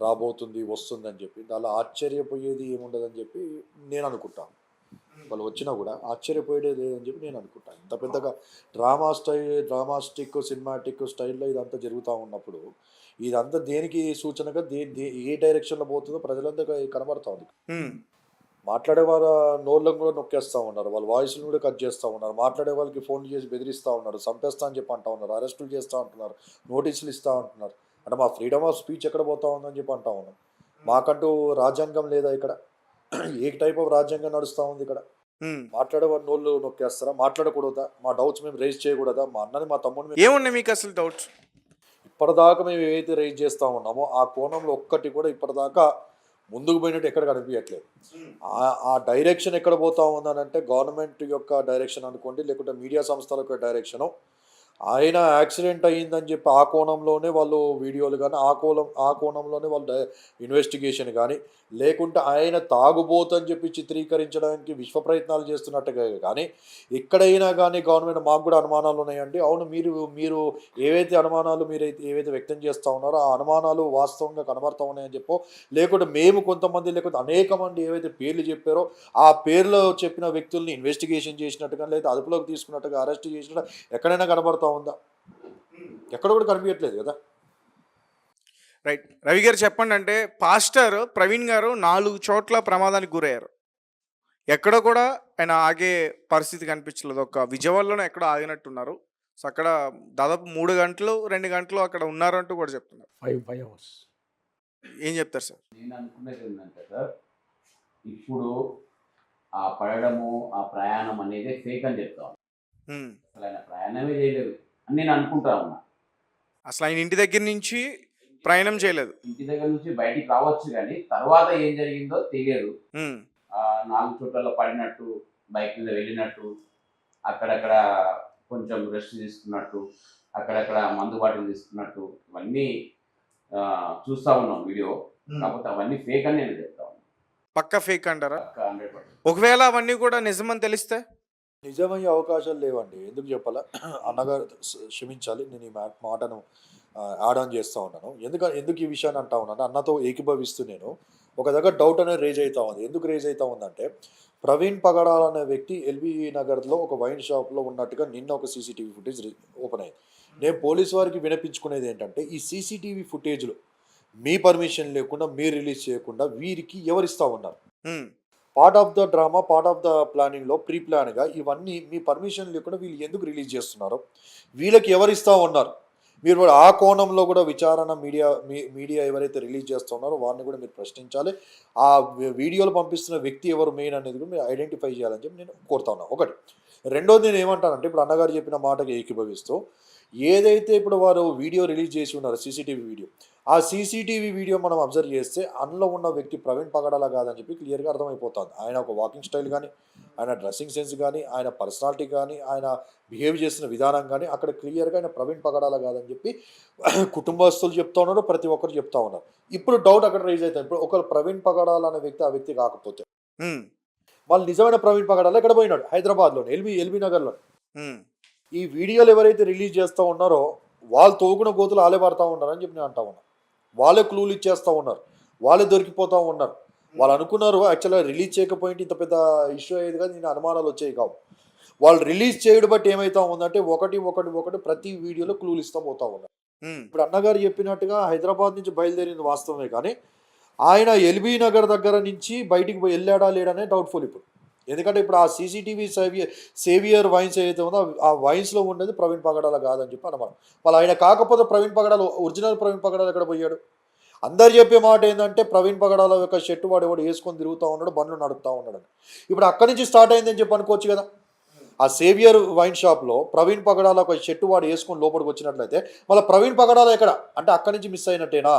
రాబోతుంది, వస్తుందని చెప్పి. దానిలో ఆశ్చర్యపోయేది ఏముండదని చెప్పి నేను అనుకుంటాను. వాళ్ళు వచ్చినా కూడా ఆశ్చర్యపోయేది లేదని చెప్పి నేను అనుకుంటాను. ఇంత పెద్దగా డ్రామాస్టిక్, సినిమాటిక్ స్టైల్‌లో ఇదంతా జరుగుతా ఉన్నప్పుడు, ఇదంతా దేనికి సూచనగా దే దే ఏ డైరెక్షన్‌లో పోతుందో ప్రజలందరికీ కనబడతా ఉంది. హ్మ్. మాట్లాడే వాళ్ళ నోళ్ళను కూడా నొక్కేస్తా ఉన్నారు. వాళ్ళ వాయిస్‌ని కూడా కట్ చేస్తా ఉన్నారు. మాట్లాడే వాళ్ళకి ఫోన్‌లు చేసి బెదిరిస్తా ఉన్నారు. చంపేస్తా అని చెప్పి అంటా ఉన్నారు. అరెస్టులు చేస్తా అంటున్నారు. నోటీసులు ఇస్తా అంటున్నారు. అంటే మా ఫ్రీడమ్ ఆఫ్ స్పీచ్ ఎక్కడ పోతా ఉందని చెప్పి అంటా ఉన్నాం. మాకంటూ రాజ్యాంగం లేదా ఇక్కడ? ఏ టైప్ ఆఫ్ రాజ్యాంగం నడుస్తా ఉంది ఇక్కడ? హ్మ్. మాట్లాడే వాడి నోళ్ళు నొక్కేస్తారా? మాట్లాడకూడదా? మా డౌట్స్ మేము రైజ్ చేయకూడదా? మా అన్నని, మా తమ్ముడిని ఏమున్నాయి మీకసలు డౌట్స్? ఇప్పటిదాకా మేము ఏవైతే రైజ్ చేస్తా ఉన్నామో, ఆ కోణంలో ఒక్కటి కూడా ఇప్పటిదాకా ముందుకు పోయినట్టు ఎక్కడ కనిపియట్లేదు. ఆ డైరెక్షన్ ఎక్కడ పోతా ఉందనంటే గవర్నమెంట్ యొక్క డైరెక్షన్ అనుకోండి, లేకుంటే మీడియా సంస్థల యొక్క డైరెక్షను. ఆయన యాక్సిడెంట్ అయ్యిందని చెప్పి ఆ కోణంలోనే వాళ్ళు వీడియోలు గానీ, ఆ కోణంలోనే వాళ్ళు ఇన్వెస్టిగేషన్ గానీ, లేకుంటే ఆయన తాగుబోతని చెప్పి చిత్రీకరించడానికి విశ్వ ప్రయత్నాలు చేస్తున్నట్టుగా గానీ, ఎక్కడైనా గానీ గవర్నమెంట్ మాకు గూడా అనుమానాలున్నాయండి. అవును, మీరు మీరు ఏవైతే వ్యక్తం చేస్తా ఉన్నారో, ఆ అనుమానాలు వాస్తవంగా కనబడతా ఉన్నాయని చెప్పో, లేకుంటే మేము కొంతమంది, లేకపోతే అనేక మంది ఏవైతే పేర్లు చెప్పారో, ఆ పేర్లో చెప్పిన వ్యక్తుల్ని ఇన్వెస్టిగేషన్ చేసినట్టుగా, లేదా అదుపులోకి తీసుకున్నట్టుగా, అరెస్ట్ చేసినట్టుగా ఎక్కడైనా కనబడతా ఉందా? ఎక్కడ కూడా కనిపించట్లేదు కదా. రైట్. రవి గారు చెప్పండి. అంటే పాస్టర్ ప్రవీణ్ గారు 4 చోట్ల ప్రమాదానికి గురయ్యారు. ఎక్కడ కూడా ఆయన ఆగే పరిస్థితి కనిపించలేదు. ఒక విజయవాడలోనే ఎక్కడో ఆగినట్టున్నారు. సో, అక్కడ దాదాపు 3 గంటలు, 2 గంటలు అక్కడ ఉన్నారంటూ కూడా చెప్తున్నారు. 5 hours. ఏం చెప్తారు సార్? నేను అనుకునేది ఏంటంటే సార్, ఇప్పుడు ఆ పడడము, ఆ ప్రయాణం అనేది ఫేక్ అని చెప్తాం. హ్మ్. అసలు ఆయన ప్రయాణమే చేయలేదు అని నేను అనుకుంటా ఉన్నా. అసలు ఆయన ఇంటి దగ్గర నుంచి ప్రయాణం చేయలేదు. ఇంటి దగ్గర నుంచి బయటికి రావచ్చు కానీ తర్వాత ఏం జరిగిందో తెలియదు. హ్మ్. 4 చోట్లలో పడినట్టు, బైక్ మీద వెళ్ళినట్టు, అక్కడక్కడ కొంచెం రెస్ట్ తీసుకున్నట్టు, అక్కడక్కడ మందు బాటిల్ తీసుకున్నట్టు, ఇవన్నీ చూస్తూ ఉన్నాం వీడియో. కాకపోతే అవన్నీ ఫేక్ అని నేను చెప్తా ఉన్నాను. పక్కా ఫేక్ అంటారా? 100%. ఒకవేళ అవన్నీ కూడా నిజమని తెలిస్తే? నిజమయ్యే అవకాశాలు లేవండి. ఎందుకు చెప్పాలా? అన్నగారు క్షమించాలి, నేను ఈ మాటను యాడ్ ఆన్ చేస్తూ ఉన్నాను. ఎందుకు ఈ విషయాన్ని అంటా ఉన్నాను, అన్నతో ఏకీభవిస్తూ నేను ఒక దగ్గర డౌట్ అనేది రేజ్ అవుతా ఉంది. ఎందుకు రేజ్ అవుతా ఉందంటే, ప్రవీణ్ పగడాల్ అనే వ్యక్తి ఎల్బీ నగర్లో ఒక వైన్ షాప్లో ఉన్నట్టుగా నిన్న ఒక సీసీటీవీ ఫుటేజ్ ఓపెన్ అయింది. నేను పోలీస్ వారికి వినిపించుకునేది ఏంటంటే, ఈ సీసీటీవీ ఫుటేజ్లు మీ పర్మిషన్ లేకుండా, మీరు రిలీజ్ చేయకుండా వీరికి ఎవరిస్తూ ఉన్నారు? Part of the drama, part of the ప్లానింగ్‌లో ప్రీ ప్లాన్‌గా ఇవన్నీ మీ పర్మిషన్ లేకుండా వీళ్ళు ఎందుకు రిలీజ్ చేస్తున్నారు? వీళ్ళకి ఎవరిస్తా ఉన్నారు? మీరు కూడా ఆ కోణంలో కూడా విచారణ మీడియా ఎవరైతే రిలీజ్ చేస్తున్నారో వారిని కూడా మీరు ప్రశ్నించాలి. ఆ వీడియోలు పంపిస్తున్న వ్యక్తి ఎవరు మెయిన్ అనేది కూడా మీరు ఐడెంటిఫై చేయాలని చెప్పి నేను కోరుతా ఉన్నాను. ఒకటి. రెండోది నేను ఏమంటానంటే, ఇప్పుడు అన్నగారు చెప్పిన మాటకి ఏకీభవిస్తూ, ఏదైతే ఇప్పుడు వారు వీడియో రిలీజ్ చేసి ఉన్నారో సీసీటీవీ వీడియో, ఆ సీసీటీవీ వీడియో మనం అబ్జర్వ్ చేస్తే అందులో ఉన్న వ్యక్తి ప్రవీణ్ పగడాల కాదని చెప్పి క్లియర్గా అర్థమైపోతుంది. ఆయన ఒక వాకింగ్ స్టైల్ కానీ, ఆయన డ్రెస్సింగ్ సెన్స్ కానీ, ఆయన పర్సనాలిటీ కానీ, ఆయన బిహేవ్ చేసిన విధానం కానీ అక్కడ క్లియర్గా ఆయన ప్రవీణ్ పగడాల కాదని చెప్పి కుటుంబస్తులు చెప్తా ఉన్నారు, ప్రతి ఒక్కరు చెప్తా ఉన్నారు. ఇప్పుడు డౌట్ అక్కడ రైజ్ అవుతుంది. ఇప్పుడు ఒకరు ప్రవీణ్ పగడాల అనే వ్యక్తి ఆ వ్యక్తి కాకపోతే, వాళ్ళు నిజమైన ప్రవీణ్ పగడాల ఎక్కడ పోయినాడు? హైదరాబాద్లోనే, ఎల్బీ నగర్లో. ఈ వీడియోలు ఎవరైతే రిలీజ్ చేస్తూ ఉన్నారో వాళ్ళు తోగున గోతులు ఆలే పడతా ఉన్నారని చెప్పి నేను అంటా ఉన్నా. వాళ్ళే క్లూలు ఇచ్చేస్తూ ఉన్నారు, వాళ్ళే దొరికిపోతూ ఉన్నారు. వాళ్ళు అనుకున్నారు యాక్చువల్గా రిలీజ్ చేయకపోయింటే ఇంత పెద్ద ఇష్యూ అయ్యేది కానీ నేను అనుమానాలు వచ్చేవి కావు. వాళ్ళు రిలీజ్ చేయడం బట్టి ఏమవుతా ఉందంటే ఒకటి ప్రతి వీడియోలో క్లూలు ఇస్తూ పోతా ఉన్నారు. ఇప్పుడు అన్నగారు చెప్పినట్టుగా హైదరాబాద్ నుంచి బయలుదేరింది వాస్తవమే, కానీ ఆయన ఎల్బీ నగర్ దగ్గర నుంచి బయటికి వెళ్ళాడా లేడనే డౌట్ఫుల్ ఇప్పుడు. ఎందుకంటే ఇప్పుడు ఆ సీసీటీవీ సేవియర్ వైన్స్ ఏదైతే ఉందో ఆ వైన్స్లో ఉండేది ప్రవీణ్ పగడాల కాదని చెప్పి అనమాట. వాళ్ళు ఆయన కాకపోతే ప్రవీణ్ పగడాల ఒరిజినల్ ప్రవీణ్ పగడాల ఎక్కడ పోయాడు? అందరు చెప్పే మాట ఏంటంటే ప్రవీణ్ పగడాల యొక్క షర్టు వాడు వేసుకొని తిరుగుతూ ఉన్నాడు, బండ్లు నడుపుతూ ఉన్నాడు. ఇప్పుడు అక్కడి నుంచి స్టార్ట్ అయిందని చెప్పి అనుకోవచ్చు కదా. ఆ సేవియర్ వైన్ షాప్లో ప్రవీణ్ పగడాల ఒక షర్టు వాడు వేసుకొని లోపలికి వచ్చినట్లయితే మళ్ళీ ప్రవీణ్ పగడాల ఎక్కడ అంటే అక్కడి నుంచి మిస్ అయినట్టేనా?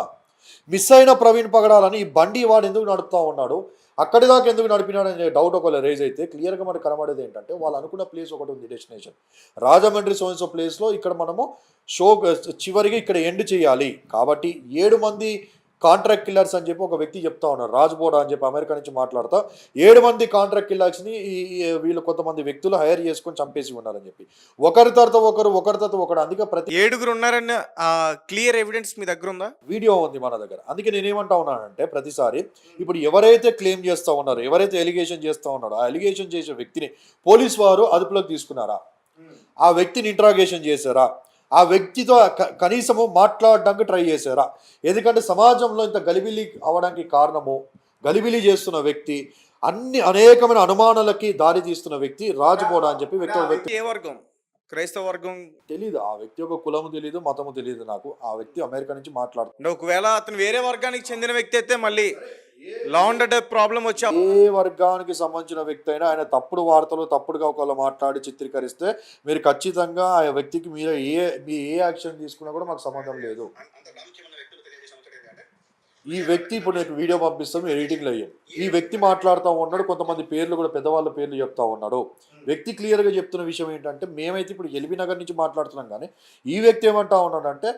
మిస్ అయిన ప్రవీణ్ పగడాలని ఈ బండి వాడు ఎందుకు నడుపుతూ ఉన్నాడు, అక్కడి దాకా ఎందుకు నడిపినాడు అనే డౌట్ ఒకవేళ రేజ్ అయితే క్లియర్గా మనకు కనబడేది ఏంటంటే, వాళ్ళు అనుకున్న ప్లేస్ ఒకటి ఉంది, డెస్టినేషన్ రాజమండ్రి సోన్సో ప్లేస్లో. ఇక్కడ మనము షో చివరికి ఇక్కడ ఎండ్ చేయాలి కాబట్టి 7 మంది కాంట్రాక్ట్ కిల్లర్స్ అని చెప్పి ఒక వ్యక్తి చెప్తా ఉన్నారు. రాజ్బోడా అని చెప్పి అమెరికా నుంచి మాట్లాడుతా 7 మంది కాంట్రాక్ట్ కిల్లర్స్ని వీళ్ళు కొంతమంది వ్యక్తులు హైర్ చేసుకొని చంపేసి ఉన్నారని చెప్పి ఒకరి తర్వాత ఒకరు అందుకే ప్రతి 7 ఉన్నారన్న క్లియర్ ఎవిడెన్స్ మీ దగ్గర ఉందా? వీడియో ఉంది మన దగ్గర. అందుకే నేనేమంటా ఉన్నానంటే ప్రతిసారి ఇప్పుడు ఎవరైతే క్లెయిమ్ చేస్తూ ఉన్నారో, ఎవరైతే ఎలిగేషన్ చేస్తూ ఉన్నారో, ఆ ఎలిగేషన్ చేసే వ్యక్తిని పోలీస్ వారు అదుపులోకి తీసుకున్నారా, ఆ వ్యక్తిని ఇంట్రాగేషన్ చేశారా, ఆ వ్యక్తితో కనీసము మాట్లాడడానికి ట్రై చేశారా? ఎందుకంటే సమాజంలో ఇంత గలిబిలి అవడానికి కారణము గలిబిలి చేస్తున్న వ్యక్తి, అనేకమైన అనుమానాలకి దారి తీస్తున్న వ్యక్తి రాజ్బోడా అని చెప్పి వ్యక్తి. ఏ వర్గం? క్రైస్తవ వర్గం తెలీదు. ఆ వ్యక్తి యొక్క కులము తెలీదు, మతము తెలీదు నాకు. ఆ వ్యక్తి అమెరికా నుంచి మాట్లాడుతున్నాడు. ఒకవేళ అతను వేరే వర్గానికి చెందిన వ్యక్తి అయితే మళ్ళీ లా అండ్ ఆర్డర్ ప్రాబ్లం వచ్చా. ఏ వర్గానికి సంబంధించిన వ్యక్తి అయినా ఆయన తప్పుడు వార్తలు తప్పుడుగా ఒకళ్ళు మాట్లాడి చిత్రీకరిస్తే మీరు ఖచ్చితంగా ఆ వ్యక్తికి మీరు ఏ యాక్షన్ తీసుకున్నా కూడా మాకు సంబంధం లేదు. ఈ వ్యక్తి ఇప్పుడు నీకు వీడియో పంపిస్తాం, ఎడిటింగ్లో అయ్యాం. ఈ వ్యక్తి మాట్లాడుతూ ఉన్నాడు, కొంతమంది పేర్లు కూడా పెద్దవాళ్ళ పేర్లు చెప్తా ఉన్నాడు. వ్యక్తి క్లియర్గా చెప్తున్న విషయం ఏంటంటే మేమైతే ఇప్పుడు ఎల్బీ నగర్ నుంచి మాట్లాడుతున్నాం, కానీ ఈ వ్యక్తి ఏమంటా ఉన్నాడంటే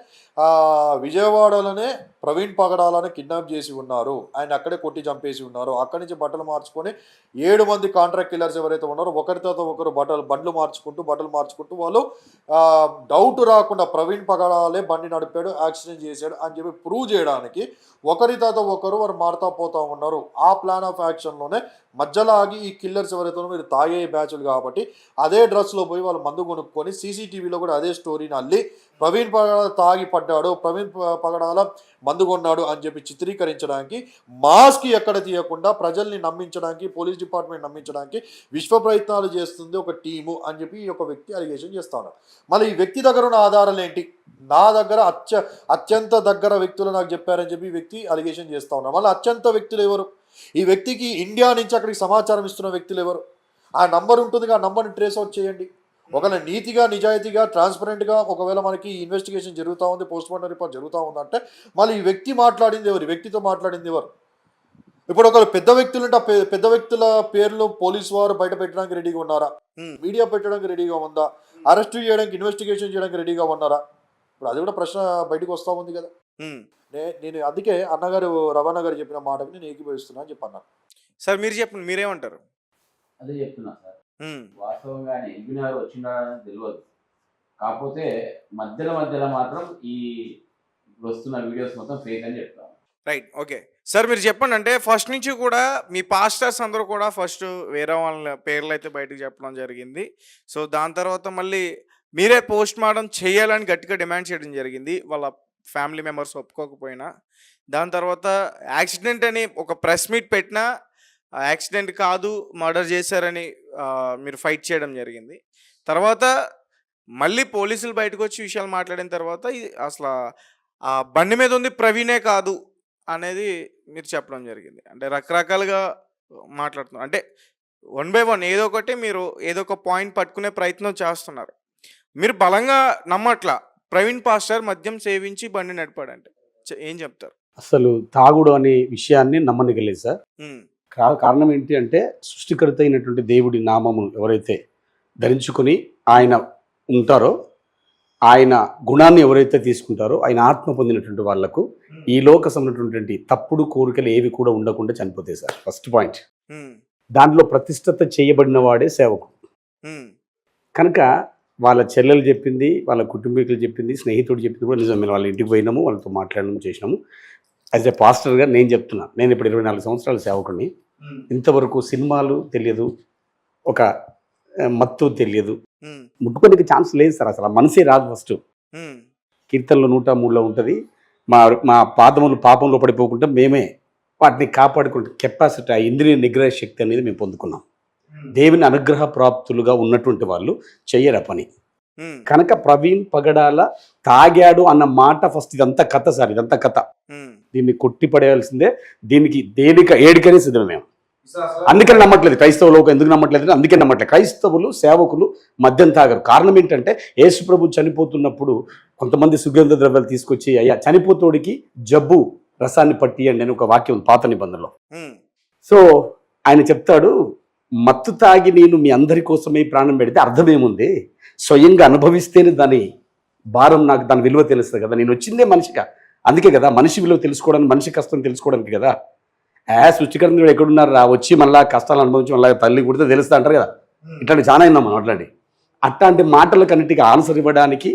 విజయవాడలోనే ప్రవీణ్ పగడాలని కిడ్నాప్ చేసి ఉన్నారు, ఆయన అక్కడే కొట్టి చంపేసి ఉన్నారు, అక్కడి నుంచి బట్టలు మార్చుకొని 7 మంది కాంట్రాక్ట్ కిల్లర్స్ ఎవరైతే ఉన్నారో ఒకరి తర్వాత ఒకరు బండ్లు మార్చుకుంటూ వాళ్ళు డౌట్ రాకుండా ప్రవీణ్ పగడాలే బండి నడిపాడు, యాక్సిడెంట్ చేశాడు అని చెప్పి ప్రూవ్ చేయడానికి ఒకరి తర్వాత ఒకరు వారు మారుతా పోతా ఉన్నారు. ఆ ప్లాన్ ఆఫ్ యాక్షన్లోనే మధ్యలో ఆగి ఈ కిల్లర్స్ ఎవరైతే మీరు తాగే బ్యాచ్లు కాబట్టి అదే డ్రెస్లో పోయి వాళ్ళు మందు కొనుక్కొని సీసీటీవీలో కూడా అదే స్టోరీని అల్లి ప్రవీణ్ పగడాల తాగి పడ్డాడు, ప్రవీణ్ పగడాల మందు కొన్నాడు అని చెప్పి చిత్రీకరించడానికి, మాస్క్ ఎక్కడ తీయకుండా ప్రజల్ని నమ్మించడానికి, పోలీస్ డిపార్ట్మెంట్ నమ్మించడానికి విశ్వ ప్రయత్నాలు చేస్తుంది ఒక టీము అని చెప్పి ఈ యొక్క వ్యక్తి అలిగేషన్ చేస్తా ఉన్నాడు. మళ్ళీ ఈ వ్యక్తి దగ్గర ఉన్న ఆధారాలు ఏంటి? నా దగ్గర అత్యంత దగ్గర వ్యక్తులు నాకు చెప్పారని చెప్పి ఈ వ్యక్తి అలిగేషన్ చేస్తా ఉన్నాడు. మళ్ళీ అత్యంత వ్యక్తులు ఎవరు? ఈ వ్యక్తికి ఇండియా నుంచి అక్కడికి సమాచారం ఇస్తున్న వ్యక్తులు ఎవరు? ఆ నంబర్ ఉంటుంది, ఆ నంబర్ని ట్రేస్ అవుట్ చేయండి. ఒకవేళ నీతిగా నిజాయితీగా ట్రాన్స్పరెంట్గా ఒకవేళ మనకి ఇన్వెస్టిగేషన్ జరుగుతూ ఉంది, పోస్ట్మార్టం రిపోర్ట్ జరుగుతూ ఉందంటే మళ్ళీ ఈ వ్యక్తి మాట్లాడింది ఎవరు? వ్యక్తితో మాట్లాడింది ఎవరు? ఇప్పుడు ఒక పెద్ద వ్యక్తులు ఉంటే ఆ పెద్ద వ్యక్తుల పేర్లు పోలీసు వారు బయట పెట్టడానికి రెడీగా ఉన్నారా? మీడియా పెట్టడానికి రెడీగా ఉందా? అరెస్ట్ చేయడానికి, ఇన్వెస్టిగేషన్ చేయడానికి రెడీగా ఉన్నారా? ఇప్పుడు అది కూడా ప్రశ్న బయటకు వస్తూ ఉంది కదా. నేను అందుకే అన్నగారు రవాణా గారు చెప్పిన మాటకు నేను ఏకీభవిస్తున్నా అని చెప్పి అన్నాను. సార్ మీరు చెప్పండి, మీరేమంటారు? అదే చెప్తున్నా సార్, వాస్తవంగానే ఎల్బీనగర్ వచ్చిందని తెలియదు, కాకపోతే మధ్యలో మాత్రం ఈ వస్తున్న వీడియోస్ మొత్తం ఫేక్ అని చెప్తాను. రైట్, ఓకే సార్ మీరు చెప్పండి. అంటే ఫస్ట్ నుంచి కూడా మీ పాస్టర్స్ అందరూ కూడా ఫస్ట్ వేరే వాళ్ళ పేర్లు అయితే బయటకు చెప్పడం జరిగింది. సో దాని తర్వాత మళ్ళీ మీరే పోస్ట్ మార్టం చేయాలని గట్టిగా డిమాండ్ చేయడం జరిగింది, వాళ్ళ ఫ్యామిలీ మెంబర్స్ ఒప్పుకోకపోయినా. దాని తర్వాత యాక్సిడెంట్ అని ఒక ప్రెస్ మీట్ పెట్టినా యాక్సిడెంట్ కాదు మర్డర్ చేశారని మీరు ఫైట్ చేయడం జరిగింది. తర్వాత మళ్ళీ పోలీసులు బయటకు వచ్చి విషయాలు మాట్లాడిన తర్వాత అసలు ఆ బండి మీద ఉంది ప్రవీణే కాదు అనేది మీరు చెప్పడం జరిగింది. అంటే రకరకాలుగా మాట్లాడుతున్నారు, అంటే 1 by 1 ఏదో ఒకటి మీరు ఏదో ఒక పాయింట్ పట్టుకునే ప్రయత్నం చేస్తున్నారు. మీరు బలంగా నమ్మట్లా ప్రవీణ్ పాస్టర్ మద్యం సేవించి బండి నడిపాడంటే ఏం చెప్తారు? అసలు తాగుడు అనే విషయాన్ని నమ్మనిగలేదు సార్. కారణం ఏంటి అంటే సృష్టికర్త అయినటువంటి దేవుడి నామము ఎవరైతే ధరించుకొని ఆయన ఉంటారో, ఆయన గుణాన్ని ఎవరైతే తీసుకుంటారో, ఆయన ఆత్మ పొందినటువంటి వాళ్లకు ఈ లోక సంబంధించినటువంటి తప్పుడు కోరికలు ఏవి కూడా ఉండకుండా చనిపోతాయి సార్. First point. దాంట్లో ప్రతిష్టత చేయబడిన వాడే సేవకుడు. కనుక వాళ్ళ చెల్లెలు చెప్పింది, వాళ్ళ కుటుంబీకులు చెప్పింది, స్నేహితుడు చెప్పింది కూడా నిజమే. వాళ్ళ ఇంటికి పోయినాము, వాళ్ళతో మాట్లాడడం చేసినాము. యాజ్ ఏ పాస్టర్గా నేను చెప్తున్నా, నేను ఇప్పుడు 24 సంవత్సరాల సేవకుడిని. ఇంతవరకు సినిమాలు తెలియదు, ఒక మత్తు తెలియదు, ముట్టుకోనికి ఛాన్స్ లేదు సార్. అసలు మనసే రాదు. ఫస్ట్ కీర్తనలో 103లో ఉంటుంది, మా పాదములు పాపంలో పడిపోకుండా మేమే వాటిని కాపాడుకుంటే కెపాసిటీ, ఆ ఇంద్రియ నిగ్రహ శక్తి అనేది మేము పొందుకున్నాం. దేవుని అనుగ్రహ ప్రాప్తులుగా ఉన్నటువంటి వాళ్ళు చెయ్యరు పని. కనుక ప్రవీణ్ పగడాల తాగాడు అన్న మాట ఫస్ట్ ఇదంతా కథ సార్, ఇదంతా కథ. దీన్ని కొట్టిపడేయాల్సిందే. దేనికి ఏడికనే సిద్ధమే మేము. అందుకని నమ్మట్లేదు క్రైస్తవ లోకం. ఎందుకు నమ్మట్లేదు? అందుకే నమ్మట్లేదు. క్రైస్తవులు సేవకులు మద్యం తాగరు. కారణం ఏంటంటే యేసు ప్రభు చనిపోతున్నప్పుడు కొంతమంది సుగంధ ద్రవ్యాలు తీసుకొచ్చి, అయ్యా చనిపోతోడికి జబ్బు రసాన్ని పట్టియండి అని ఒక వాక్యం పాత నిబంధనలో. సో ఆయన చెప్తాడు, మత్తు తాగి నేను మీ అందరి కోసమే ప్రాణం పెడితే అర్థమేముంది? స్వయంగా అనుభవిస్తేనే దాని భారం, నాకు దాని విలువ తెలుస్తుంది కదా. నేను వచ్చిందే మనిషిగా, అందుకే కదా మనిషి విలువ తెలుసుకోవడానికి, మనిషి కష్టం తెలుసుకోవడానికి కదా. సృష్టికర్త ఎక్కడున్నారు రా, వచ్చి మళ్ళీ కష్టాలు అనుభవించి మళ్ళీ తల్లి కుడితే తెలుస్తా అంటారు కదా. ఇట్లాంటి చాలా అయినా మనం అట్లాంటి మాటలకన్నిటికీ ఆన్సర్ ఇవ్వడానికి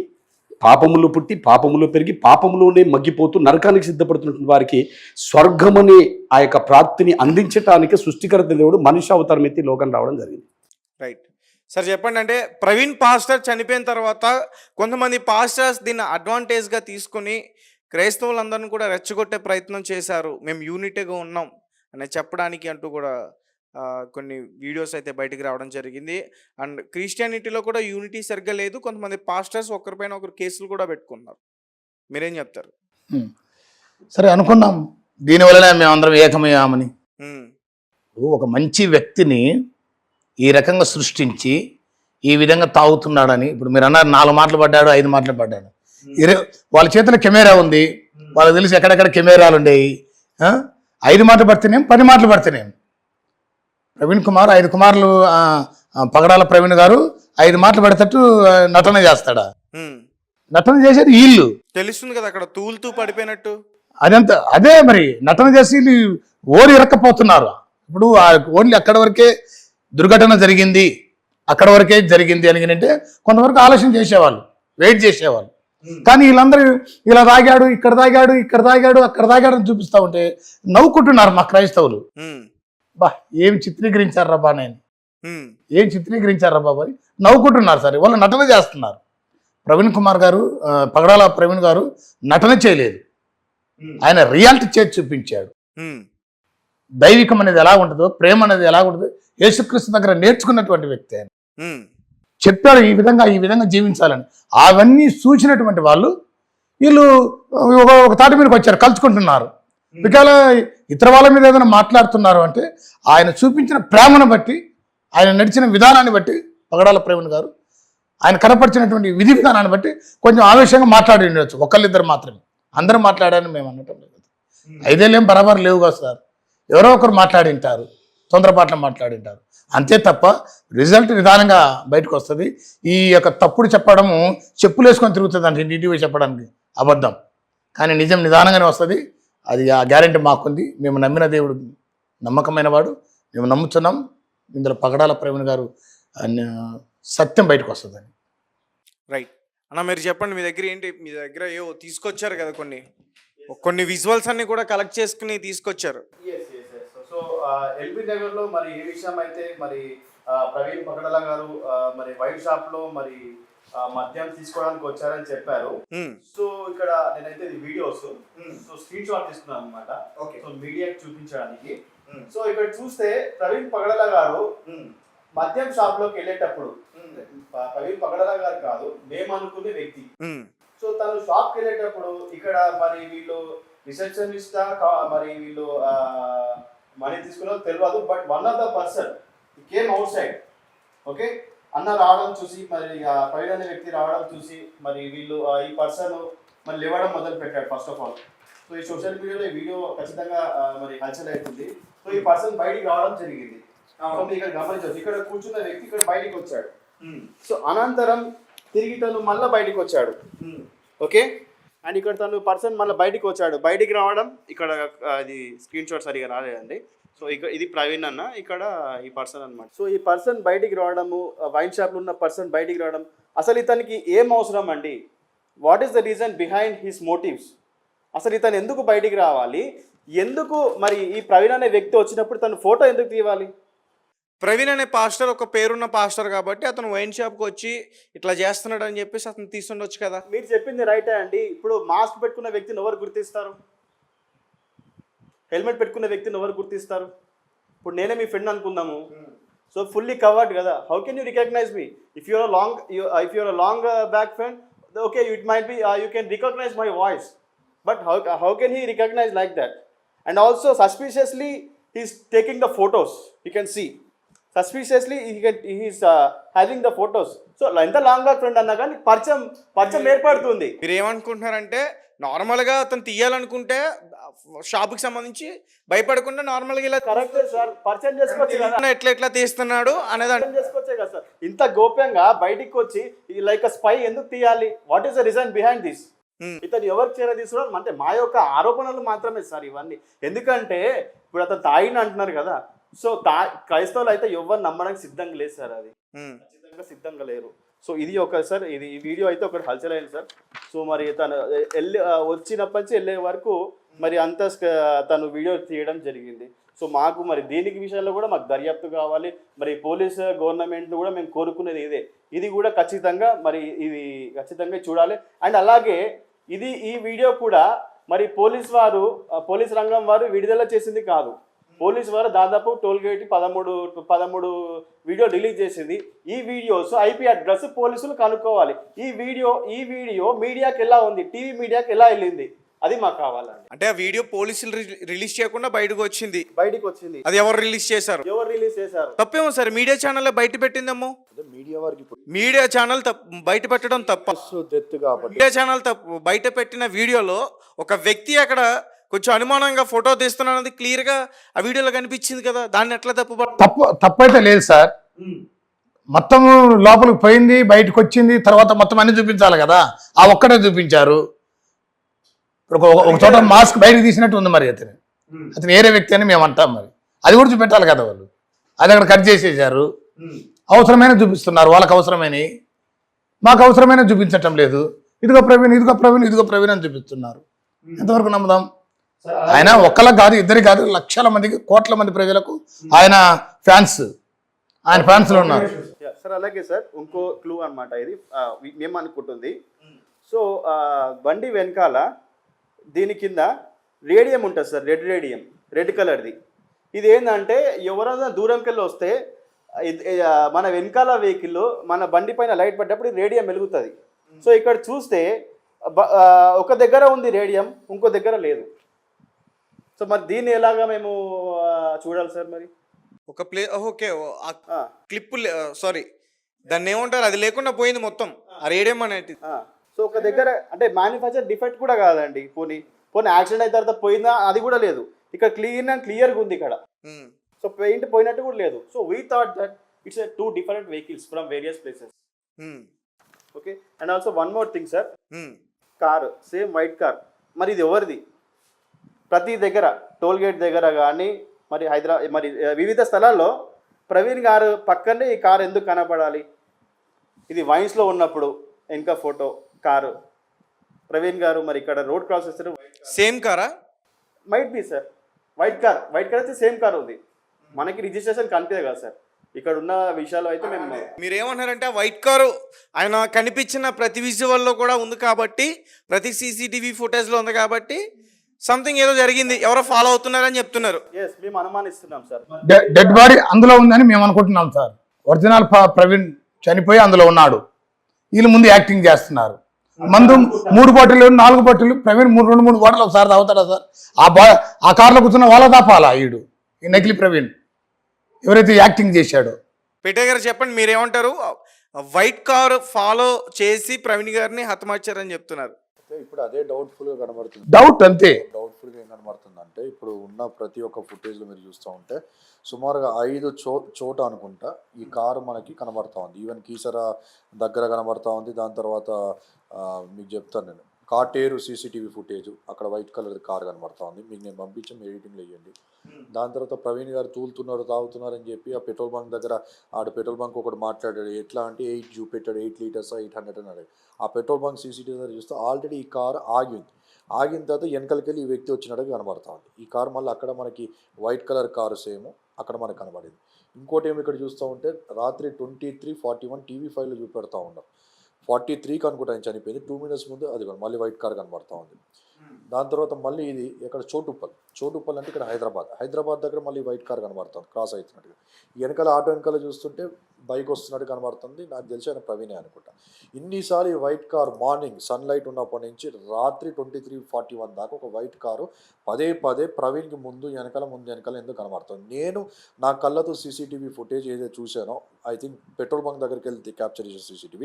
పాపములు పుట్టి పాపములు పెరిగి పాపములోనే మగ్గిపోతూ నరకానికి సిద్ధపడుతున్న వారికి స్వర్గమని ఆ యొక్క ప్రాప్తిని అందించడానికి సృష్టికర్త దేవుడు మనిషి అవతారం ఎత్తి లోకం రావడం జరిగింది. రైట్ సార్, చెప్పండి. అంటే ప్రవీణ్ పాస్టర్ చనిపోయిన తర్వాత కొంతమంది పాస్టర్స్ దీన్ని అడ్వాంటేజ్గా తీసుకుని క్రైస్తవులందరినీ కూడా రెచ్చగొట్టే ప్రయత్నం చేశారు, మేము యూనిటీగా ఉన్నాం అని చెప్పడానికి అంటూ కూడా కొన్ని వీడియోస్ అయితే బయటికి రావడం జరిగింది. అండ్ క్రిస్టియానిటీలో కూడా యూనిటీ సరిగ్గా లేదు, కొంతమంది పాస్టర్స్ ఒకరిపైన ఒకరు కేసులు కూడా పెట్టుకున్నారు. మీరేం చెప్తారు? సరే అనుకున్నాం, దీనివల్లనే మేము అందరం ఏకమయ్యామని. ఒక మంచి వ్యక్తిని ఈ రకంగా సృష్టించి ఈ విధంగా తాగుతున్నాడని, ఇప్పుడు మీరు అన్నారు 4 మాటలు పడ్డాడు, 5 మాటలు పడ్డాడు. వాళ్ళ చేతిలో కెమెరా ఉంది, వాళ్ళకి తెలిసి ఎక్కడెక్కడ కెమెరాలు ఉండేవి. 5 మాటలు పడితేనేం 10 మాటలు పడితేనేం. ప్రవీణ్ కుమార్ 5 కుమారులు, పగడాల ప్రవీణ్ గారు 5 మాటలు పడేటట్టు నటన చేస్తాడా? నటన చేసేది వీళ్ళు, తెలుస్తుంది కదా అక్కడ తూలుతూ పడిపోయినట్టు. అదే మరి నటన చేసి ఓరి ఇరక్కపోతున్నారు. ఇప్పుడు ఓన్లీ అక్కడ వరకే దుర్ఘటన జరిగింది, అక్కడ వరకే జరిగింది అని అంటే కొంతవరకు ఆలోచన చేసేవాళ్ళు, వెయిట్ చేసేవాళ్ళు. కానీ వీళ్ళందరూ ఇలా తాగాడు, ఇక్కడ తాగాడు, ఇక్కడ తాగాడు, అక్కడ తాగాడు అని చూపిస్తూ ఉంటే నవ్వుకుంటున్నారు మా క్రైస్తవులు. బా ఏం చిత్రీకరించారా బా, ఏం చిత్రీకరించారా బాబా అని నవ్వుకుంటున్నారు. సరే, వాళ్ళు నటన చేస్తున్నారు. ప్రవీణ్ కుమార్ గారు, పగడాల ప్రవీణ్ గారు నటన చేయలేదు, ఆయన రియాలిటీ చేసి చూపించాడు. దైవికం అనేది ఎలా ఉంటుందో, ప్రేమ అనేది ఎలా ఉంటుందో యేసుక్రీస్తు దగ్గర నేర్చుకున్నటువంటి వ్యక్తి ఆయన. చెప్పాడు ఈ విధంగా జీవించాలని. అవన్నీ చూసినటువంటి వాళ్ళు వీళ్ళు ఒక తాటి మీదకి వచ్చారు, కలుసుకుంటున్నారు. ఒకవేళ ఇతర వాళ్ళ మీద ఏదైనా మాట్లాడుతున్నారు అంటే ఆయన చూపించిన ప్రేమను బట్టి, ఆయన నడిచిన విధానాన్ని బట్టి, పగడాల ప్రవీణ్ గారు ఆయన కనపరిచినటువంటి విధి విధానాన్ని బట్టి కొంచెం ఆవేశంగా మాట్లాడి ఉండొచ్చు. ఒకళ్ళిద్దరు మాత్రమే, అందరూ మాట్లాడారని మేము అనటం లేదు. 5 ఏళ్ళేం బరాబర్ లేవు కదా సార్, ఎవరో ఒకరు మాట్లాడింటారు, తొందరపాట్లు మాట్లాడింటారు, అంతే తప్ప రిజల్ట్ నిదానంగా బయటకు వస్తుంది. ఈ యొక్క తప్పుడు చెప్పడము చెప్పులు వేసుకొని తిరుగుతుంది అంటే ఇంటివి చెప్పడానికి అబద్ధం, కానీ నిజం నిదానంగానే వస్తుంది. అది ఆ గ్యారెంటీ మాకుంది. మేము నమ్మిన దేవుడు నమ్మకమైన వాడు, మేము నమ్ముతున్నాం. ఇందులో పగడాల ప్రవీణ్ గారు సత్యం బయటకు వస్తుందని. రైట్ అన్న, మీరు చెప్పండి, మీ దగ్గర ఏంటి, మీ దగ్గర ఏవో తీసుకొచ్చారు కదా, కొన్ని విజువల్స్ అన్ని కూడా కలెక్ట్ చేసుకుని తీసుకొచ్చారు. సో ఎల్బీ నగర్లో మరి ఏ విషయం అయితే మరి ప్రవీణ్ పగడాల గారు మరి వైన్ షాప్ లో మరి మద్యం తీసుకోవడానికి వచ్చారని చెప్పారు. సో ఇక్కడ నేనైతే ఇది వీడియోస్ సో స్క్రీన్ షాట్ తీసుకున్నాను అనమాట, సో మీడియాకి చూపించడానికి. సో ఇక్కడ చూస్తే ప్రవీణ్ పగడాల గారు మద్యం షాప్ లోకి వెళ్ళేటప్పుడు, ప్రవీణ్ పగడాల గారు కాదు, మేము అనుకునే వ్యక్తి. సో తను షాప్ కి వెళ్ళేటప్పుడు ఇక్కడ మరి వీళ్ళు రిసెప్షనిస్ట్ మరి వీళ్ళు మనీ తీసుకున్నా తెలియదు, but one of the person came out side. Okay, అన్న రావడం చూసి, మరి ప్రవీణ్ అనే వ్యక్తి రావడం చూసి మరి వీళ్ళు ఈ పర్సన్ మరి లేవడం మొదలు పెట్టాడు ఫస్ట్ ఆఫ్ ఆల్. సో ఈ సోషల్ మీడియాలో ఈ వీడియో ఖచ్చితంగా మరి హల్చల్ అవుతుంది. సో ఈ పర్సన్ బయటికి రావడం జరిగింది. ఇక్కడ గమనించవచ్చు, ఇక్కడ కూర్చున్న వ్యక్తి ఇక్కడ బయటికి వచ్చాడు. సో అనంతరం తిరిగి తను మళ్ళీ బయటికి వచ్చాడు. ఓకే, అండ్ ఇక్కడ తను పర్సన్ మళ్ళీ బయటికి వచ్చాడు. బయటికి రావడం ఇక్కడ అది స్క్రీన్ షాట్ సరిగా రాలేదండి. సో ఇక్కడ ఇది ప్రవీణ్ అన్న, ఇక్కడ ఈ పర్సన్ అనమాట. సో ఈ పర్సన్ బయటికి రావడము, వైన్ షాప్లో ఉన్న పర్సన్ బయటికి రావడం, అసలు ఇతనికి ఏం అవసరం అండి? What is the reason behind his motives? అసలు ఇతను ఎందుకు బయటికి రావాలి? ఎందుకు మరి ఈ ప్రవీణ్ అనే వ్యక్తి వచ్చినప్పుడు తను ఫోటో ఎందుకు తీయాలి? ప్రవీణ్ అనే పాస్టర్ ఒక పేరున్న పాస్టర్ కాబట్టి అతను వైన్ షాప్కి వచ్చి ఇట్లా చేస్తున్నాడు అని చెప్పేసి అతను తీసుండొచ్చు కదా. మీరు చెప్పింది రైటే అండి. ఇప్పుడు మాస్క్ పెట్టుకున్న వ్యక్తిని ఎవరు గుర్తిస్తారు? హెల్మెట్ పెట్టుకున్న వ్యక్తిని ఎవరు గుర్తిస్తారు? ఇప్పుడు నేనే మీ ఫ్రెండ్ అనుకుందాము, సో ఫుల్లీ కవర్డ్ కదా, how can you recognise me? If you're long back friend, okay, it might be you can recognise my voice, but how can he recognise like that? And also suspiciously he's taking the photos, you can see suspiciously he's having the photos. So ఎంత long back friend అన్నా కానీ పరిచయం ఏర్పడుతుంది. మీరు ఏమనుకుంటున్నారంటే నార్మల్గా అతను తీయాలనుకుంటే షాప్కి సంబంధించి భయపడకుండా నార్మల్గా ఇలా కరెక్ట్ సార్, పరిచయం చేసుకోవచ్చు కదా, ఎట్లా తీస్తున్నాడు అనేది అర్థం చేసుకోవచ్చే కదా సార్. ఇంత గోప్యంగా బయటికి వచ్చి లైక్ స్పై ఎందుకు తీయాలి? What is the reason behind this? ఇతను ఎవరికి చేర తీసుకున్నాడు అంటే మా యొక్క ఆరోపణలు మాత్రమే సార్ ఇవన్నీ. ఎందుకంటే ఇప్పుడు అతను తాగిన అంటున్నారు కదా, సో క్రైస్తవులు అయితే ఎవరు నమ్మడానికి సిద్ధంగా లేదు సార్, అది ఖచ్చితంగా సిద్ధంగా లేరు. సో ఇది ఒక సార్, ఇది ఈ వీడియో అయితే ఒకటి హల్చల్ అయింది సార్. సో మరి తను వచ్చినప్పటి నుంచి వెళ్ళే వరకు మరి అంత తను వీడియో తీయడం జరిగింది. సో మాకు మరి దీనికి విషయంలో కూడా మాకు దర్యాప్తు కావాలి. మరి పోలీస్ గవర్నమెంట్ కూడా మేము కోరుకునేది ఇదే, ఇది కూడా ఖచ్చితంగా మరి ఇది ఖచ్చితంగా చూడాలి. అండ్ అలాగే ఈ వీడియో కూడా మరి పోలీస్ రంగం వారు విడుదల చేసింది కాదు. పోలీసు వారు దాదాపు టోల్ గేట్ 13 వీడియో డిలీట్ చేసింది. ఈ వీడియోస్ IP అడ్రస్ పోలీసులు కనుక్కోవాలి. ఈ వీడియో మీడియాకి ఎలా ఉంది, టీవీ మీడియాకి ఎలా వెళ్ళింది, అది మాకు కావాలండి. అంటే ఆ వీడియో పోలీసులు రిలీజ్ చేయకుండా బయటకు వచ్చింది. అది ఎవరు రిలీజ్ చేశారు? తప్పేమో సార్, మీడియా ఛానల్ బయట పెట్టిందేమో. మీడియా వారికి మీడియా ఛానల్ బయట పెట్టడం తప్ప. మీడియా ఛానల్ బయట పెట్టిన వీడియోలో ఒక వ్యక్తి అక్కడ కొంచెం అనుమానంగా ఫోటో తీస్తున్నది క్లియర్ గా ఆ వీడియోలో కనిపించింది కదా, దాన్ని ఎట్లా తప్పైతే లేదు సార్. మొత్తం లోపలికి పోయింది, బయటకు వచ్చింది, తర్వాత మొత్తం అన్ని చూపించాలి కదా, ఆ ఒక్కడే చూపించారు. ఒక చోట మాస్క్ బయటకు తీసినట్టు ఉంది, మరి అతను వేరే వ్యక్తి అని మేము అంటాం, మరి అది కూడా చూపెట్టాలి కదా వాళ్ళు. అది అక్కడ కట్ చేసేసారు. అవసరమైన చూపిస్తున్నారు, వాళ్ళకి అవసరమైన, మాకు అవసరమైన చూపించటం లేదు. ఇదిగో ప్రవీణ్ అని చూపిస్తున్నారు. ఎంతవరకు నమ్ముదాం? ఆయన ఒక్కళ్ళకి కాదు, ఇద్దరికి కాదు, లక్షల మందికి, కోట్ల మంది ప్రజలకు ఆయన ఫ్యాన్స్లో ఉన్నారు సార్. అలాగే సార్ ఇంకో క్లూ అనమాట ఇది, మేము అనుకుంటుంది. సో బండి వెనకాల దీని కింద రేడియం ఉంటుంది సార్, రెడ్ కలర్ది. ఇది ఏంటంటే ఎవరైనా దూరంకి వెళ్ళి వస్తే మన వెనకాల వెహికల్ మన బండి పైన లైట్ పడ్డప్పుడు రేడియం వెలుగుతుంది. సో ఇక్కడ చూస్తే ఒక దగ్గర ఉంది రేడియం, ఇంకో దగ్గర లేదు. సో మరి దీన్ని ఎలాగా మేము చూడాలి సార్? మరి ఒక ఓకే క్లిప్, సారీ దాన్ని ఏమంటారు, అది లేకుండా పోయింది మొత్తం ఆ రేడియం అనేది. సో ఒక దగ్గర అంటే మ్యానుఫ్యాక్చర్ డిఫెక్ట్ కూడా కాదండి, పోనీ యాక్సిడెంట్ అయిన తర్వాత పోయిందా అది కూడా లేదు. ఇక్కడ క్లియర్గా ఉంది ఇక్కడ. సో పెయింట్ పోయినట్టు కూడా లేదు. So we thought that it's 2 different vehicles from various places. Okay. And also one more thing sir, car same white car, మరి ఇది ఎవరిది? ప్రతి దగ్గర టోల్ గేట్ దగ్గర కానీ మరి మరి వివిధ స్థలాల్లో ప్రవీణ్ గారు పక్కనే ఈ కారు ఎందుకు కనపడాలి? ఇది వైన్స్లో ఉన్నప్పుడు ఇంకా ఫోటో కారు ప్రవీణ్ గారు మరి ఇక్కడ రోడ్ క్రాస్ చేస్తారు. సేమ్ కారా? Might be sir, white car అయితే సేమ్ కార్ ఉంది. మనకి రిజిస్ట్రేషన్ కనిపించదు కదా సార్. ఇక్కడ ఉన్న విషయాలు అయితే మీరు ఏమన్నారంటే వైట్ కారు ఆయన కనిపించిన ప్రతి విజువల్లో కూడా ఉంది కాబట్టి, ప్రతి CCTV ఫుటేజ్లో ఉంది కాబట్టి సంథింగ్ ఏదో జరిగింది, ఎవరో ఫాలో అవుతున్నారని చెప్తున్నారు. మేము అనుమానిస్తున్నాం సార్. డెడ్ బాడీ అందులో ఉందని మేము అనుకుంటున్నాం సార్. ఒరిజినల్ ప్రవీణ్ చనిపోయి అందులో ఉన్నాడు, వీళ్ళు ముందు యాక్టింగ్ చేస్తున్నారు. మందు 3 బాటిల్ 4 బాటిల్, ప్రవీణ్ 2-3 బాటిల్ ఒకసారి తాగుతాడా సార్? ఆ కార్లో కూర్చున్న వాళ్ళ దాపాలా ఈ నకిలీ ప్రవీణ్ ఎవరైతే యాక్టింగ్ చేశాడో. పేటే గారు చెప్పండి, మీరేమంటారు? వైట్ కార్ ఫాలో చేసి ప్రవీణ్ గారిని హతమార్చారని చెప్తున్నారు. ఇప్పుడు అదే డౌట్ఫుల్గా కనబడుతుంది. డౌట్ అంతే. డౌట్ఫుల్గా ఏం కనబడుతుంది అంటే, ఇప్పుడు ఉన్న ప్రతి ఒక్క ఫుటేజ్లో మీరు చూస్తూ ఉంటే సుమారుగా 5 చోట అనుకుంటా ఈ కారు మనకి కనబడతా ఉంది. ఈవెన్ కీసర దగ్గర కనబడతా ఉంది. దాని తర్వాత మీకు చెప్తాను నేను, కాటేరు CCTV ఫుటేజ్, అక్కడ వైట్ కలర్ కార్ కనబడతా ఉంది. మీకు నేను పంపించి మీరు ఎడిటింగ్లో వేయండి. దాని తర్వాత ప్రవీణ్ గారు తాగుతున్నారు అని చెప్పి ఆ పెట్రోల్ బంక్ దగ్గర పెట్రోల్ బంక్ ఒకటి మాట్లాడాడు. ఎట్లా అంటే 8 చూపెట్టాడు, 8 లీటర్స్ 800 అని అడిగాడు. ఆ పెట్రోల్ బంక్ CCTV దగ్గర చూస్తే ఆల్రెడీ ఈ కారు ఆగిన తర్వాత వెనకలికెళ్ళి ఈ వ్యక్తి వచ్చినట్టుగా కనబడతా ఉంది. ఈ కారు మళ్ళీ అక్కడ మనకి వైట్ కలర్ కారు సేమ్ అక్కడ మనకు కనబడింది. ఇంకోటి ఏమి ఇక్కడ చూస్తూ ఉంటే రాత్రి 23:41 TV5లో చూపెడతా ఉన్నారు. 43కి అనుకుంటా ఆయన చనిపోయింది. 2 minutes ముందు అది మళ్ళీ వైట్ కార్ కనబడతా ఉంది. దాని తర్వాత మళ్ళీ ఇది ఇక్కడ చోటుప్పల్ అంటే ఇక్కడ హైదరాబాద్ దగ్గర మళ్ళీ వైట్ కార్ కనబడుతుంది క్రాస్ అవుతున్నట్టుగా. వెనకాల ఆటో వెనకాల చూస్తుంటే బైక్ వస్తున్నట్టు కనబడుతుంది. నాకు తెలిసి ఆయన ప్రవీణే అనుకుంటా. ఇన్నిసార్లు ఈ వైట్ కార్ మార్నింగ్ సన్లైట్ ఉన్నప్పటి నుంచి రాత్రి 23:41 దాకా ఒక వైట్ కారు పదే ప్రవీణ్కి ముందు వెనకాల ఎందుకు కనబడుతుంది. నేను నా కళ్ళతో CCTV ఫుటేజ్ ఏదైతే చూశానో, ఐ థింక్ పెట్రోల్ బంక్ దగ్గరికి వెళ్తే క్యాప్చర్ చేసే CCTV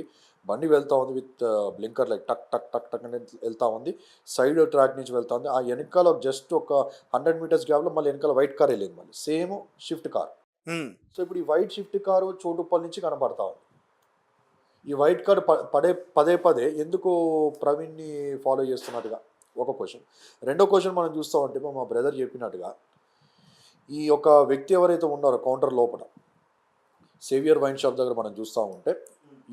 బండి వెళ్తూ ఉంది విత్ బ్లింకర్ లైట్ టక్ టక్ టక్ టక్ అని వెళ్తూ ఉంది. సైడ్ ట్రాక్ నుంచి వెళ్తా ఉంది. ఆ వెనకాల జస్ట్ ఒక 100 meters గ్యాప్లో మళ్ళీ వెనకాల వైట్ కార్ వెళ్ళింది, మళ్ళీ సేమ్ షిఫ్ట్ కార్. సో ఇప్పుడు ఈ వైట్ షిఫ్ట్ కారు చోటుప్పల్ నుంచి కనబడతా ఉంది. ఈ వైట్ కార్డ్ పదే పదే ఎందుకు ప్రవీణ్ని ఫాలో చేస్తున్నట్టుగా ఒక క్వశ్చన్. రెండో క్వశ్చన్ మనం చూస్తామంటే మా బ్రదర్ చెప్పినట్టుగా ఈ యొక్క వ్యక్తి ఎవరైతే ఉన్నారో కౌంటర్ లోపల సేవియర్ వైన్ షాప్ దగ్గర మనం చూస్తూ ఉంటే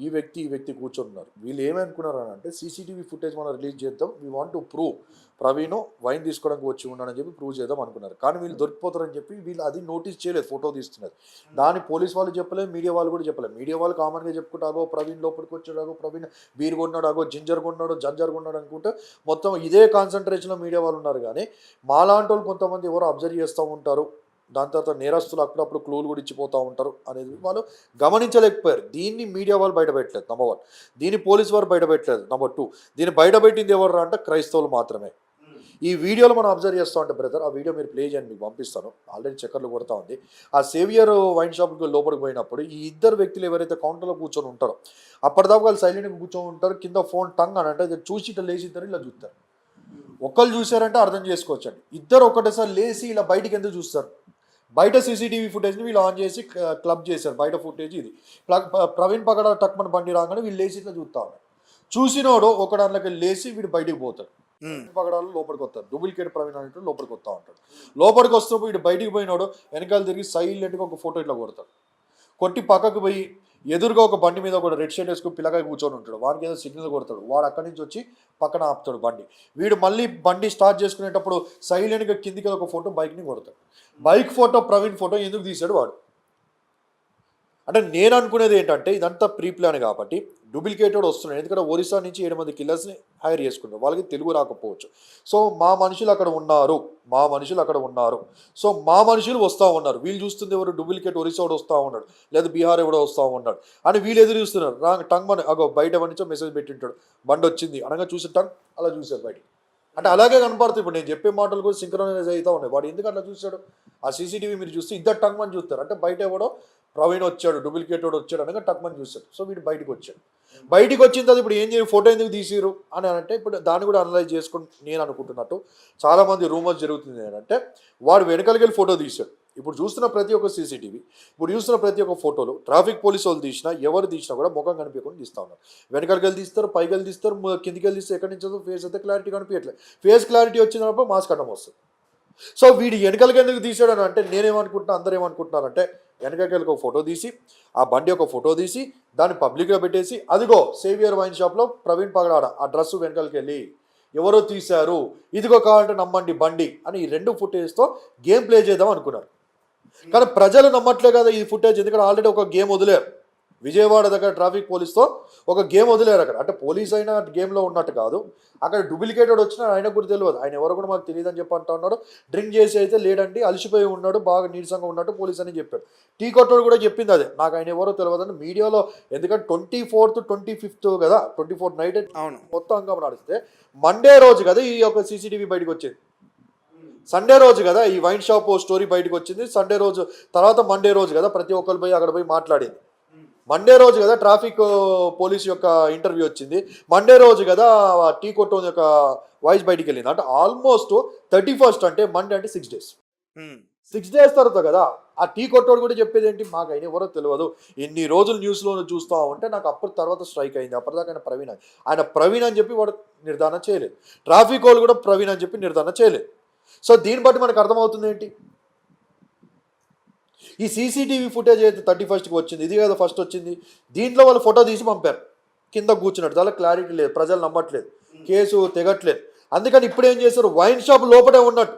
ఈ వ్యక్తి కూర్చొని ఉన్నారు. వీళ్ళు ఏమనుకున్నారు అని అంటే సీసీటీవీ ఫుటేజ్ మనం రిలీజ్ చేద్దాం, we want to prove Praveen wine తీసుకోవడానికి వచ్చి ఉన్నాడని చెప్పి ప్రూవ్ చేద్దాం అనుకున్నారు. కానీ వీళ్ళు దొరికిపోతారని చెప్పి వీళ్ళు అది నోటీస్ చేయలేదు, ఫోటో తీస్తున్నారు. దాని పోలీస్ వాళ్ళు చెప్పలేదు, మీడియా వాళ్ళు కూడా చెప్పలేదు. మీడియా వాళ్ళు కామన్గా చెప్పుకుంటాగో ప్రవీణ్ లోపలికి వచ్చాడాగో, ప్రవీణ్ బీర్ కొన్నాడు, అగో జింజర్ కొన్నాడు, జంజర్ కొన్నాడు అనుకుంటే మొత్తం ఇదే కాన్సన్ట్రేషన్లో మీడియా వాళ్ళు ఉన్నారు. కానీ మాలాంటి వాళ్ళు కొంతమంది ఎవరో అబ్జర్వ్ చేస్తూ ఉంటారు, దాని తర్వాత నేరస్తులు అప్పుడప్పుడు క్లూలు కూడా ఇచ్చిపోతూ ఉంటారు అనేది వాళ్ళు గమనించలేకపోయారు. దీన్ని మీడియా వాళ్ళు బయటపెట్టలేదు నెంబర్ 1, దీన్ని పోలీస్ వారు బయటపెట్టలేదు నెంబర్ 2. దీన్ని బయటపెట్టింది ఎవరు అంటే క్రైస్తవులు మాత్రమే. ఈ వీడియోలో మనం అబ్జర్వ్ చేస్తూ ఉంటే బ్రదర్, ఆ వీడియో మీరు ప్లే చేయండి, మీకు పంపిస్తాను. ఆల్రెడీ చక్కర్లు కొడతా ఉంది. ఆ సేవియర్ వైన్ షాప్కి లోపలికి పోయినప్పుడు ఈ ఇద్దరు వ్యక్తులు ఎవరైతే కౌంటర్లో కూర్చొని ఉంటారో అప్పటిదాకా వాళ్ళు సైలెంట్గా కూర్చొని ఉంటారు. కింద ఫోన్ టంగ్ అని అంటే చూసి ఇట్లా లేచి ఇద్దరు ఇలా చూస్తారు. ఒకళ్ళు చూసారంటే అర్థం చేసుకోవచ్చండి. ఇద్దరు ఒకటేసారి లేచి ఇలా బయటికి ఎందుకు చూస్తారు? బయట సీసీటీవీ ఫుటేజ్ని వీళ్ళు ఆన్ చేసి క్లబ్ చేశారు. బయట ఫుటేజ్ ఇది. ప్రవీణ్ పగడ టక్మన్ బండి రాగానే వీళ్ళు లేచి ఇట్లా చూస్తా ఉన్నారు. చూసినోడు ఒక దాంట్లోకి లేచి వీడు బయటికి పోతాడు. పగడాలు లోపలికి వస్తారు. డూప్లికేట్ ప్రవీణ్ అనేటువంటి లోపలికి వస్తూ ఉంటాడు. లోపలికి వస్తున్నప్పుడు వీడు బయటికి పోయినాడు వెనకాల తిరిగి సైలెంట్గా ఒక ఫోటో ఇట్లా కొడతాడు. కొట్టి పక్కకు పోయి ఎదురుగా ఒక బండి మీద ఒక రెడ్ షర్ట్ వేసుకుని పిల్లకాయ కూర్చొని ఉంటాడు. వాడికి ఏదో సిగ్నల్ కొడతాడు. వాడు అక్కడి నుంచి వచ్చి పక్కన ఆపుతాడు బండి. వీడు మళ్ళీ బండి స్టార్ట్ చేసుకునేటప్పుడు సైలెంట్గా కిందికి ఒక ఫోటో బైక్ని కొడతాడు. బైక్ ఫోటో ప్రవీణ్ ఫోటో ఎందుకు తీశాడు వాడు? అంటే నేను అనుకునేది ఏంటంటే ఇదంతా ప్రీ ప్లాన్ కాబట్టి డూప్లికేటెడ్ వస్తున్నాయి. ఎందుకంటే ఒరిస్సా నుంచి 7 మంది కిల్లర్స్ని హైర్ చేసుకుంటారు. వాళ్ళకి తెలుగు రాకపోవచ్చు. సో మా మనుషులు అక్కడ ఉన్నారు. సో మా మనుషులు వస్తూ ఉన్నారు. వీళ్ళు చూస్తుంది ఎవరు? డూప్లికేట్ ఒరిస్సా కూడా వస్తూ ఉన్నాడు, లేదా బీహార్ ఎవడో వస్తూ ఉన్నాడు అని వీళ్ళు ఎదురు చూస్తున్నారు. టంగ్ మన అగో బయట నుంచో మెసేజ్ పెట్టింటాడు, బండి వచ్చింది అనగా చూసి టంగ్ అలా చూశారు బయట. అంటే అలాగే కనపడుతుంది. ఇప్పుడు నేను చెప్పే మాటలు కూడా సింక్రోనైజ్ అవుతూ ఉన్నాయి. వాడు ఎందుకు అట్లా చూశాడు? ఆ సీసీటీవీ మీరు చూస్తే ఇద్దరు టంగ్ అని చూస్తారు. అంటే బయట ఎవడో ప్రవీణ్ వచ్చాడు, డూప్లికేట్ వచ్చాడు అనగా టక్మని చూస్తాడు. సో వీడు బయటకు వచ్చాడు. బయటికి వచ్చిన తర్వాత ఇప్పుడు ఏం చేయాలి? ఫోటో ఎందుకు తీసిరు అని అంటే ఇప్పుడు దాన్ని కూడా అనలైజ్ చేసుకుని నేను అనుకుంటున్నట్టు చాలామంది రూమర్స్ జరుగుతుంది ఏంటంటే వాడు వెనకాలకి వెళ్ళి ఫోటో తీశాడు. ఇప్పుడు చూస్తున్న ప్రతి ఒక్క సీసీటీవీ, ఇప్పుడు చూస్తున్న ప్రతి ఒక్క ఫోటోలు ట్రాఫిక్ పోలీసు వాళ్ళు తీసినా ఎవరు తీసినా కూడా ముఖం కనిపించకుండా తీస్తూ ఉన్నారు. వెనకాలకి వెళ్ళి తీస్తారు, పైకి వెళ్ళి తీస్తారు, కిందికి వెళ్ళి తీస్తే ఎక్కడి నుంచి ఫేస్ అయితే క్లారిటీ కనిపించట్లేదు. ఫేస్ క్లారిటీ వచ్చినప్పుడు మాస్క్ అడ్డం వస్తుంది. సో వీడు వెనకాలకి ఎందుకు తీసాడు అని అంటే నేనేమనుకుంటున్నా, అందరూ ఏమనుకుంటున్నారంటే వెనకాలకి ఒక ఫోటో తీసి ఆ బండి ఒక ఫోటో తీసి దాన్ని పబ్లిక్గా పెట్టేసి అదిగో సేవియర్ వైన్ షాప్లో ప్రవీణ్ పగడాడ ఆ డ్రెస్సు వెనకాలకి వెళ్ళి ఎవరో తీశారు, ఇదిగో కావాలంటే నమ్మండి బండి అని ఈ 2 ఫుటేజ్తో గేమ్ ప్లే చేద్దాం అనుకున్నారు. కానీ ప్రజలు నమ్మట్లే కదా ఈ ఫుటేజ్. ఎందుకంటే ఆల్రెడీ ఒక గేమ్ వదిలేరు. విజయవాడ దగ్గర ట్రాఫిక్ పోలీస్తో ఒక గేమ్ వదిలేరు. అక్కడ అంటే పోలీస్ అయినా గేమ్లో ఉన్నట్టు కాదు. అక్కడ డూప్లికేటెడ్ వచ్చినా ఆయన కూడా తెలియదు. ఆయన ఎవరు కూడా మాకు తెలియదు అని చెప్పి అంటూ ఉన్నాడు. డ్రింక్ చేసి అయితే లేడండి, అలసిపోయి ఉన్నాడు, బాగా నీరసంగా ఉన్నట్టు పోలీస్ అని చెప్పాడు. టీ కొట్టోడు కూడా చెప్పింది అదే, నాకు ఆయన ఎవరో తెలియదు అని మీడియాలో. ఎందుకంటే 24th 25th కదా, 24th నైట్ అవును మొత్తం అంగం నడిస్తే మండే రోజు కదా ఈ యొక్క సీసీటీవీ బయటకు వచ్చేది. సండే రోజు కదా ఈ వైన్ షాప్ స్టోరీ బయటకు వచ్చింది. సండే రోజు తర్వాత మండే రోజు కదా ప్రతి ఒక్కరు పోయి అక్కడ పోయి మాట్లాడింది. మండే రోజు కదా ట్రాఫిక్ పోలీస్ యొక్క ఇంటర్వ్యూ వచ్చింది. మండే రోజు కదా టీ కొట్టోన్ యొక్క వాయిస్ బయటికి వెళ్ళింది. అంటే ఆల్మోస్ట్ 31st అంటే మండే అంటే 6 days. 6 days తర్వాత కదా ఆ టీ కొట్టోడు కూడా చెప్పేది ఏంటి, మాకు ఆయన ఎవరో తెలియదు, ఇన్ని రోజులు న్యూస్లో చూస్తూ ఉంటే నాకు అప్పుడు తర్వాత స్ట్రైక్ అయింది. అప్పటిదాకా ఆయన ప్రవీణ్ అని చెప్పి వాడు నిర్ధారణ చేయలేదు. ట్రాఫిక్ వాళ్ళు కూడా ప్రవీణ్ అని చెప్పి నిర్ధారణ చేయలేదు. సో దీన్ని బట్టి మనకు అర్థమవుతుంది ఏంటి, ఈ సీసీటీవీ ఫుటేజ్ అయితే 31st వచ్చింది, ఇది కదా ఫస్ట్ వచ్చింది. దీంట్లో వాళ్ళు ఫోటో తీసి పంపారు, కింద కూర్చున్నట్టు. చాలా క్లారిటీ లేదు, ప్రజలు నమ్మట్లేదు, కేసు తెగట్లేదు. అందుకని ఇప్పుడు ఏం చేశారు, వైన్ షాప్ లోపలే ఉన్నట్టు.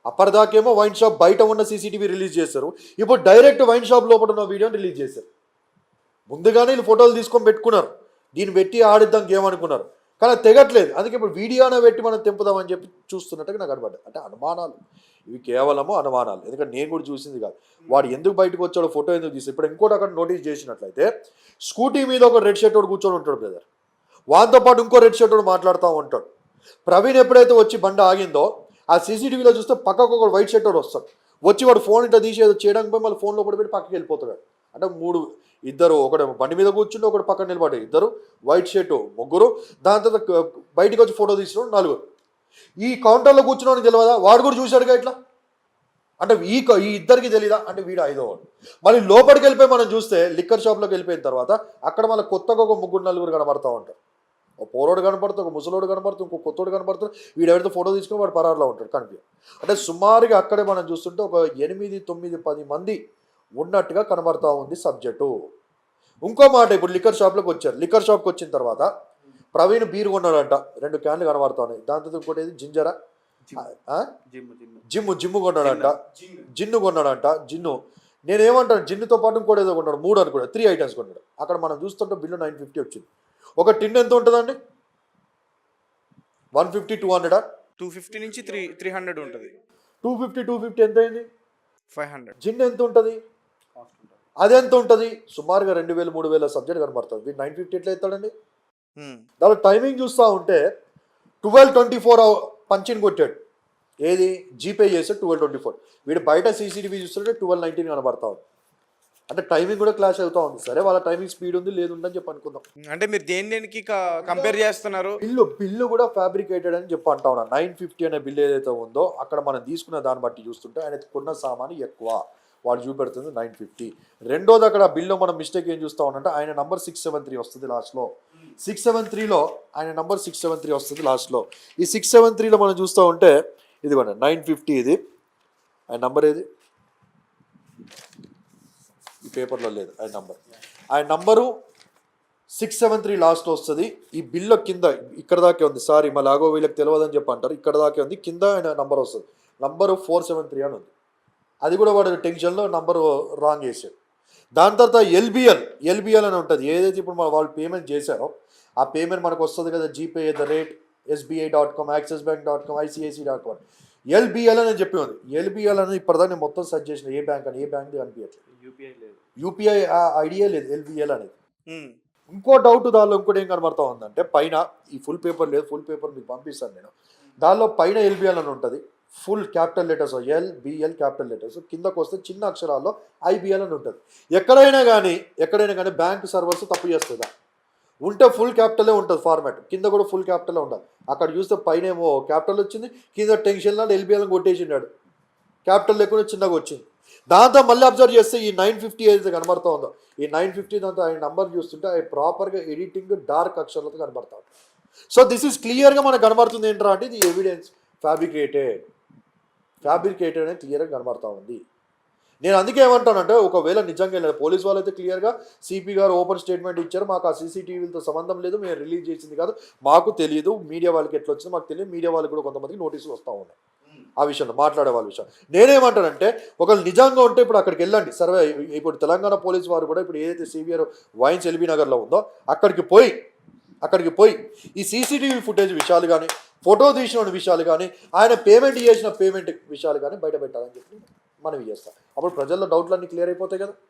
అప్పటిదాకేమో వైన్ షాప్ బయట ఉన్న సీసీటీవీ రిలీజ్ చేశారు. ఇప్పుడు డైరెక్ట్ వైన్ షాప్ లోపల ఉన్న వీడియోని రిలీజ్ చేశారు. ముందుగానే వీళ్ళు ఫోటోలు తీసుకొని పెట్టుకున్నారు, దీన్ని పెట్టి ఆడిద్దాం గేమ్ అనుకున్నారు. కానీ తెగట్లేదు. అందుకే ఇప్పుడు వీడియోనే పెట్టి మనం తెంపుదామని చెప్పి చూస్తున్నట్టుగా నాకు కనబడ్డాయి. అంటే అనుమానాలు, ఇవి కేవలము అనుమానాలు. ఎందుకంటే నేను కూడా చూసింది కాదు. వాడు ఎందుకు బయటకు వచ్చాడో, ఫోటో ఎందుకు తీసి. ఇప్పుడు ఇంకోటి అక్కడ నోటీస్ చేసినట్లయితే స్కూటీ మీద ఒక రెడ్ షర్ట్ వాడు కూర్చొని ఉంటాడు బ్రదర్, వాటితో పాటు ఇంకో రెడ్ షర్ట్ వాడు మాట్లాడుతూ ఉంటాడు. ప్రవీణ్ ఎప్పుడైతే వచ్చి బండి ఆగిందో ఆ సీసీటీవీలో చూస్తే పక్కకు ఒక వైట్ షర్ట్ వాడు వస్తాడు. వచ్చి వాడు ఫోన్ ఇట్లా తీసి ఏదో చేయడానికి పోయి మళ్ళీ ఫోన్లో పెట్టి పక్కకి వెళ్ళిపోతాడు. అంటే ఇద్దరు, ఒకడు బండి మీద కూర్చుంటే ఒకటి పక్కన నిలబడే, ఇద్దరు వైట్ షర్టు, ముగ్గురు. దాని తర్వాత బయటికి వచ్చి ఫోటో తీసిన 4. ఈ కౌంటర్లో కూర్చున్నాను తెలియదా, వాడు కూడా చూశాడుగా ఇట్లా. అంటే ఈ ఇద్దరికి తెలీదా అంటే వీడు ఐదో వాడు. మళ్ళీ లోపలికి వెళ్ళిపోయి మనం చూస్తే లిక్కర్ షాప్లోకి వెళ్ళిపోయిన తర్వాత అక్కడ మళ్ళీ కొత్తగా ఒక ముగ్గురు నలుగురు కనబడతా ఉంటారు. ఒక పోరోడు కనపడుతుంది, ఒక ముసలోడు కనపడుతుంది, ఇంకో కొత్తోడు కనపడుతుంది. వీడు ఎవరితో ఫోటో తీసుకుని వాడు పరారులో ఉంటాడు కనిపి. అంటే సుమారుగా అక్కడే మనం చూస్తుంటే ఒక 8, 9, 10 మంది ఉన్నట్టుగా కనబడతా ఉంది సబ్జెక్టు. ఇంకో మాట, ఇప్పుడు లిక్కర్ షాప్లోకి వచ్చారు. లిక్కర్ షాప్కి వచ్చిన తర్వాత ప్రవీణ్ బీర్ కొన్నాడంట, 2 క్యాన్లు కనబడతా ఉన్నాయి. దాంతో ఇంకోటి ఏది జింజరా జిమ్ము కొన్నాడంట, జిన్ను కొన్నాడంట. జిన్ను నేనేమంటాను, జిన్నుతో పాటు ఇంకోటి ఏదో కొన్నాడు, 3 అనుకున్నాడు, 3 ఐటమ్స్ కొన్నాడు. అక్కడ మనం చూస్తుంటే బిల్లు 950 వచ్చింది. ఒక టిన్ ఎంత ఉంటుందండి? 150, 200, 250 నుంచి 300 ఉంటుంది. 250 ఎంత అయింది? 500. జిన్ ఎంత ఉంటుంది? అది ఎంత ఉంటుంది? సుమారుగా 2000, 3000 సబ్జెక్ట్ కనబడుతుంది. వీడు 950 ఎట్లా అవుతాడండి? దాని టైమింగ్ చూస్తూ ఉంటే 12:24 పంచిన్ కొట్టాడు. ఏది జీపే చేస్తే 12:24. వీడు బయట సీసీటీవీ చూస్తుంటే 12:19 కనబడతా ఉంది. అంటే టైమింగ్ కూడా క్లాష్ అవుతా ఉంది. సరే వాళ్ళ టైమింగ్ స్పీడ్ ఉంది లేదు ఉందని చెప్పి అనుకుందాం. అంటే మీరు దేనికి కంపేర్ చేస్తున్నారు? బిల్లు కూడా ఫ్యాబ్రికేటెడ్ అని చెప్పి అంటా ఉన్నా. 950 అనే బిల్లు ఏదైతే ఉందో అక్కడ మనం తీసుకున్న దాన్ని బట్టి చూస్తుంటే ఆయన కొన్న సామాను ఎక్కువ, వాడు చూపెడుతుంది 950. రెండోది అక్కడ బిల్లో మనం మిస్టేక్ ఏం చూస్తా ఉన్నంటే ఆయన నంబర్ 673 వస్తుంది లాస్ట్లో. 673లో ఆయన నంబర్ 673 వస్తుంది లాస్ట్లో. ఈ 673లో మనం చూస్తూ ఉంటే ఇదిగోండి 950, ఇది ఆయన నంబర్. ఏది ఈ పేపర్లో లేదు ఆయన నంబర్. ఆయన నంబరు 673 లాస్ట్లో వస్తుంది. ఈ బిల్లో కింద ఇక్కడ దాకే ఉంది. సారీ మళ్ళీ ఆగో వీళ్ళకి తెలియదని చెప్పి అంటారు, ఇక్కడ దాకే ఉంది. కింద ఆయన నంబర్ వస్తుంది, నంబరు 473 అని ఉంది. అది కూడా వాడు టెన్షన్లో నంబరు రాంగ్ చేశాడు. దాని తర్వాత ఎల్బిఎల్ అని ఉంటుంది. ఏదైతే ఇప్పుడు వాళ్ళు పేమెంట్ చేశారో ఆ పేమెంట్ మనకు వస్తుంది కదా, gpay@sbi.com, accessbank.com, icc.com. ఎల్బిఎల్ అని చెప్పి ఉంది. ఎల్బిఎల్ అని ఇప్పటిదాకా నేను మొత్తం సెర్చ్ చేసిన, ఏ బ్యాంక్ అనిపించట్లేదు. యూపీఐ ఐడియా లేదు, ఎల్బిఎల్ అనేది. ఇంకో డౌట్ దానిలో ఇంకోటి ఏం కనబడతా ఉందంటే, పైన ఈ ఫుల్ పేపర్ లేదు, ఫుల్ పేపర్ మీకు పంపిస్తాను నేను. దానిలో పైన ఎల్బిఎల్ అని ఉంటుంది, full capital letters LBL capital letters. కిందకు వస్తే చిన్న అక్షరాల్లో ఐబిఎల్ అని ఉంటుంది. ఎక్కడైనా కానీ బ్యాంక్ సర్వర్స్ తప్పు చేస్తుందా? ఉంటే ఫుల్ క్యాపిటలే ఉంటుంది ఫార్మాట్, కింద కూడా ఫుల్ క్యాపిటలే ఉండాలి. అక్కడ చూస్తే పైన ఏమో క్యాపిటల్ వచ్చింది, కింద టెన్షన్లో ఎల్బిఎల్ కొట్టేసినాడు, క్యాపిటల్ లేకుండా చిన్నగా వచ్చింది. దాంతో మళ్ళీ అబ్జర్వ్ చేస్తే ఈ 950 ఏదైతే కనబడతా ఉందో, ఈ 950 దాంతో ఆయన నంబర్ చూస్తుంటే అది ప్రాపర్గా ఎడిటింగ్ డార్క్ అక్షరాలతో కనబడతా ఉంది. సో దిస్ ఈజ్ క్లియర్గా మనకు కనబడుతుంది ఏంట్రా అంటే ఇది ఎవిడెన్స్ ఫ్యాబ్రికేటెడ్ అనేది క్లియర్గా కనబడతా ఉంది. నేను అందుకే ఏమంటానంటే, ఒకవేళ నిజంగా పోలీస్ వాళ్ళు అయితే క్లియర్గా సిపి గారు ఓపెన్ స్టేట్మెంట్ ఇచ్చారు, మాకు ఆ సీసీటీవీలతో సంబంధం లేదు, మేము రిలీజ్ చేసింది కాదు, మాకు తెలియదు, మీడియా వాళ్ళకి ఎట్లా వచ్చిందో మాకు తెలియదు, మీడియా వాళ్ళకి కూడా కొంతమందికి నోటీసులు వస్తూ ఉన్నాయి ఆ విషయంలో, మాట్లాడే వాళ్ళ విషయం. నేనేమంటానంటే ఒకవేళ నిజంగా ఉంటే ఇప్పుడు అక్కడికి వెళ్ళండి సర్వే. ఇప్పుడు తెలంగాణ పోలీస్ వారు కూడా ఇప్పుడు ఏదైతే సివిఆర్ వైన్స్ ఎల్బీ నగర్లో ఉందో అక్కడికి పోయి ఈ సీసీటీవీ ఫుటేజ్ విషయాలు కానీ, ఫోటో తీసిన విషయాలు కానీ, ఆయన పేమెంట్ చేసిన పేమెంట్ విషయాలు కానీ బయట పెట్టాలని చెప్పి మనం చేస్తాం. అప్పుడు ప్రజల్లో డౌట్లన్నీ క్లియర్ అయిపోతాయి కదా.